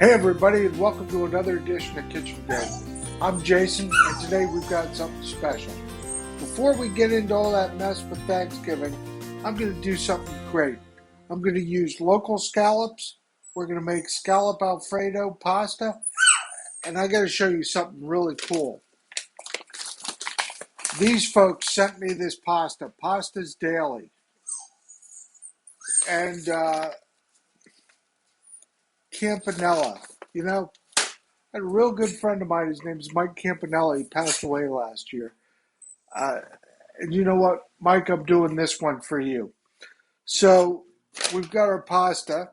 Hey everybody, and welcome to another edition of Kitchen Go. I'm Jason, and today we've got something special. Before we get into all that mess for Thanksgiving, I'm going to do something great. I'm going to use local scallops. We're going to make scallop Alfredo pasta, and I got to show you something really cool. These folks sent me this pasta. Pasta's Daily. And Campanella. You know, I had a real good friend of mine. His name's Mike Campanella. He passed away last year. And you know what, Mike, I'm doing this one for you. So we've got our pasta.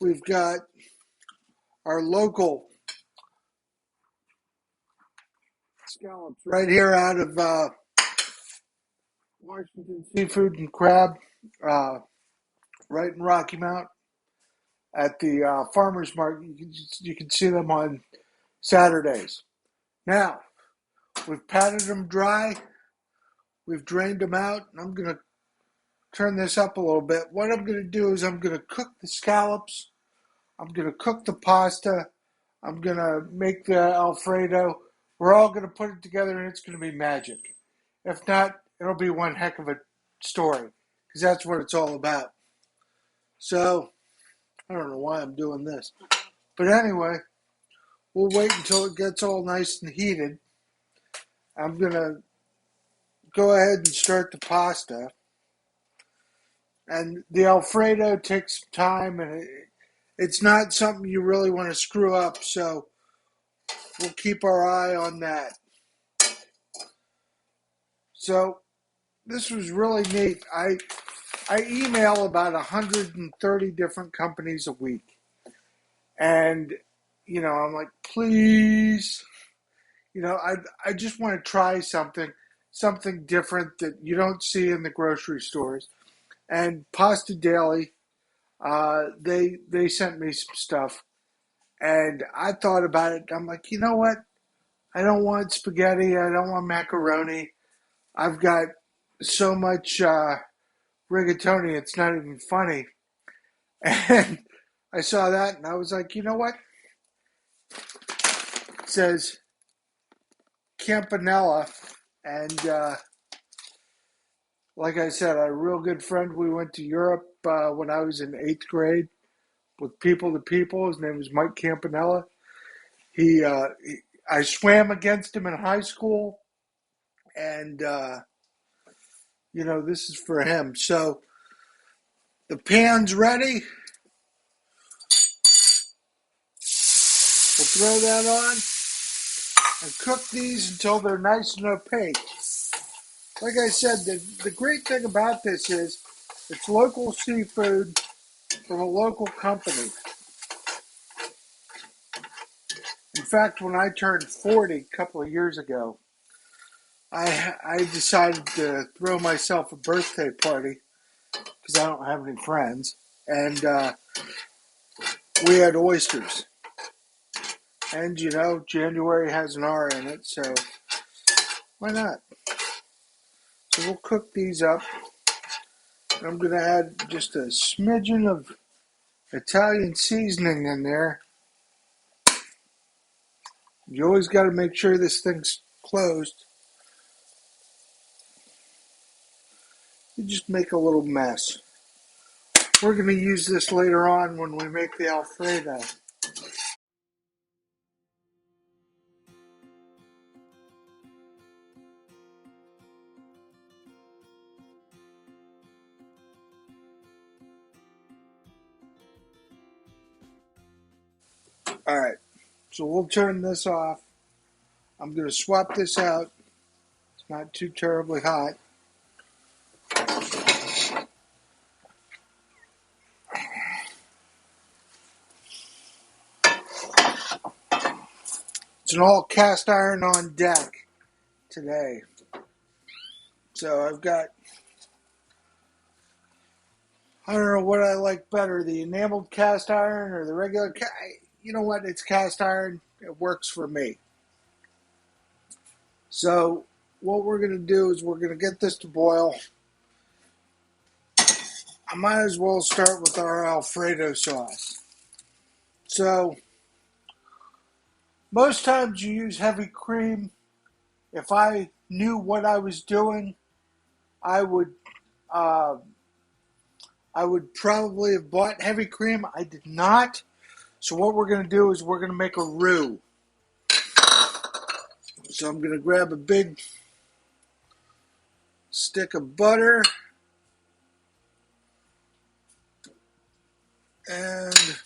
We've got our local scallops right here out of Washington Seafood and Crab, right in Rocky Mount at the farmers market. You can see them on Saturdays. Now, we've patted them dry. We've drained them out. And I'm going to turn this up a little bit. What I'm going to do is I'm going to cook the scallops. I'm going to cook the pasta. I'm going to make the Alfredo. We're all going to put it together and it's going to be magic. If not, it'll be one heck of a story because that's what it's all about. So, I don't know why I'm doing this. But anyway, we'll wait until it gets all nice and heated. I'm going to go ahead and start the pasta. And the Alfredo takes time and it's not something you really want to screw up. So, we'll keep our eye on that. So this was really neat. I email about 130 different companies a week. And, I'm like, please, I just want to try something different that you don't see in the grocery stores. And Pasta Daily, they sent me some stuff. And I thought about it. I'm like, you know what? I don't want spaghetti. I don't want macaroni. I've got so much rigatoni, it's not even funny. And I saw that and I was like, you know what? It says Campanella. And like I said, a real good friend. We went to Europe when I was in 8th grade with People to People. His name was Mike Campanella. I swam against him in high school. And, this is for him. So the pan's ready. We'll throw that on and cook these until they're nice and opaque. Like I said, the great thing about this is it's local seafood from a local company. In fact, when I turned 40 a couple of years ago, I decided to throw myself a birthday party because I don't have any friends. And we had oysters. And, January has an R in it, so why not? So we'll cook these up. I'm going to add just a smidgen of Italian seasoning in there. You always got to make sure this thing's closed. You just make a little mess. We're going to use this later on when we make the Alfredo. Alright, so we'll turn this off. I'm going to swap this out. It's not too terribly hot. It's an all cast iron on deck today. So I've got, I don't know what I like better, the enameled cast iron or the regular. You know what? It's cast iron. It works for me. So what we're going to do is we're going to get this to boil. I might as well start with our Alfredo sauce. So most times you use heavy cream. If I knew what I was doing, I would uh, I would probably have bought heavy cream. I did not. So what we're going to do is we're going to make a roux. So I'm going to grab a big stick of butter and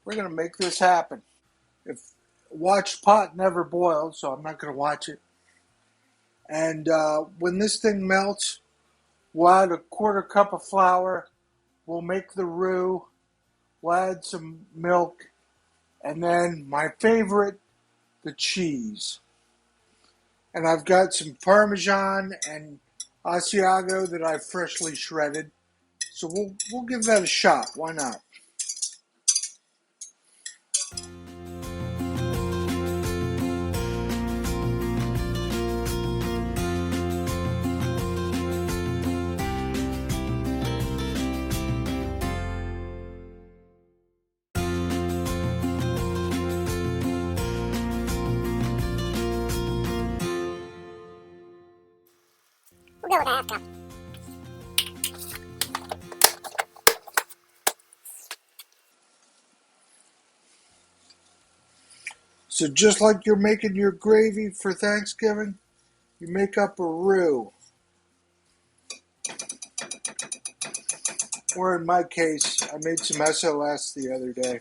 we're going to make this happen. If watched pot never boiled, so I'm not going to watch it. And when this thing melts, we'll add a quarter cup of flour. We'll make the roux. We'll add some milk. And then my favorite, the cheese. And I've got some Parmesan and Asiago that I've freshly shredded. So we'll give that a shot. Why not? We'll go with a half cup. So just like you're making your gravy for Thanksgiving, you make up a roux. Or in my case, I made some SOS the other day.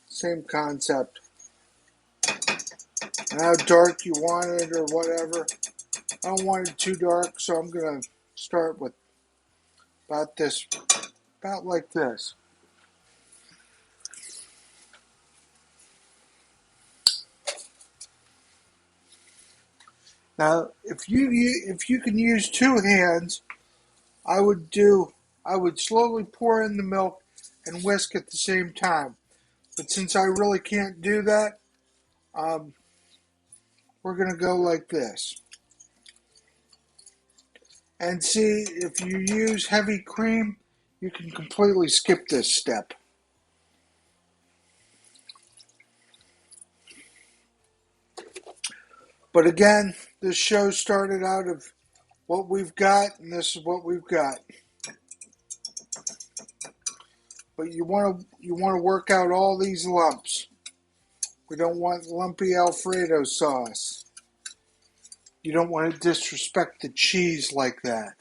Same concept. And how dark you want it or whatever. I don't want it too dark, so I'm going to start with about like this. Now, if you can use two hands, I would slowly pour in the milk and whisk at the same time. But since I really can't do that, we're going to go like this. And see, if you use heavy cream, you can completely skip this step. But again, this show started out of what we've got, and this is what we've got. But you want to work out all these lumps. We don't want lumpy Alfredo sauce. You don't want to disrespect the cheese like that.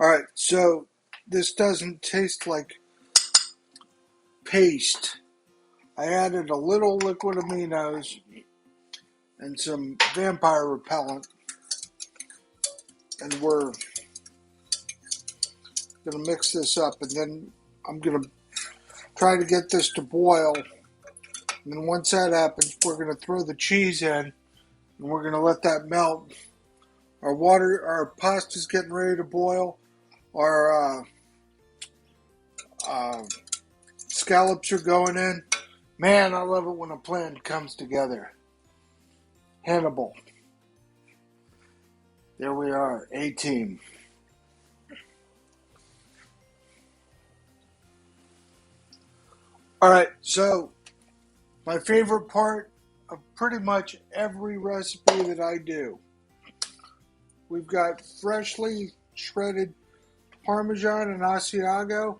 Alright, so this doesn't taste like paste. I added a little liquid aminos and some vampire repellent, and we're going to mix this up, and then I'm going to try to get this to boil. And then once that happens, we're going to throw the cheese in, and we're going to let that melt. Our pasta's getting ready to boil. Our scallops are going in. Man, I love it when a plan comes together. Hannibal. There we are, A-team. Alright, so my favorite part of pretty much every recipe that I do. We've got freshly shredded Parmesan and Asiago.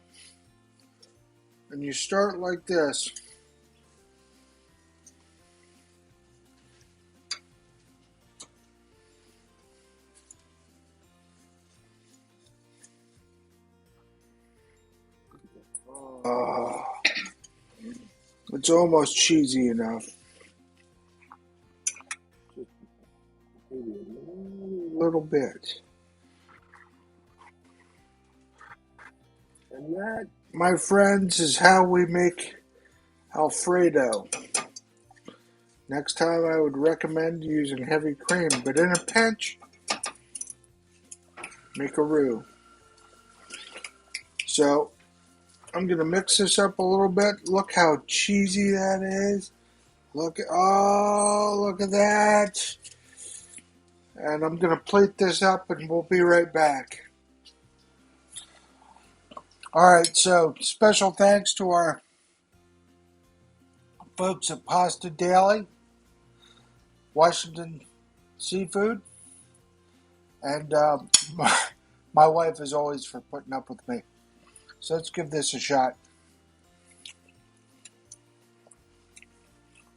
And you start like this. It's almost cheesy enough. Just maybe a little bit. And that, my friends, is how we make Alfredo. Next time I would recommend using heavy cream, but in a pinch, make a roux. So I'm gonna mix this up a little bit. Look how cheesy that is. Look at that. And I'm gonna plate this up and we'll be right back. Alright, so special thanks to our folks at Pasta Daily, Washington Seafood, and my wife as always for putting up with me. So let's give this a shot.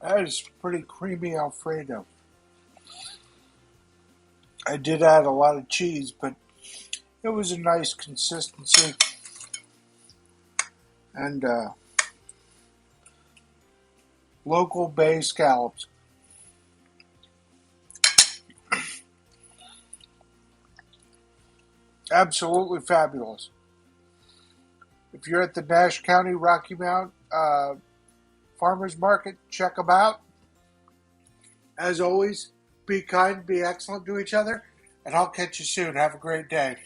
That is pretty creamy Alfredo. I did add a lot of cheese, but it was a nice consistency. And local bay scallops. Absolutely fabulous. If you're at the Nash County Rocky Mount Farmers Market, check them out. As always, be kind, be excellent to each other, and I'll catch you soon. Have a great day.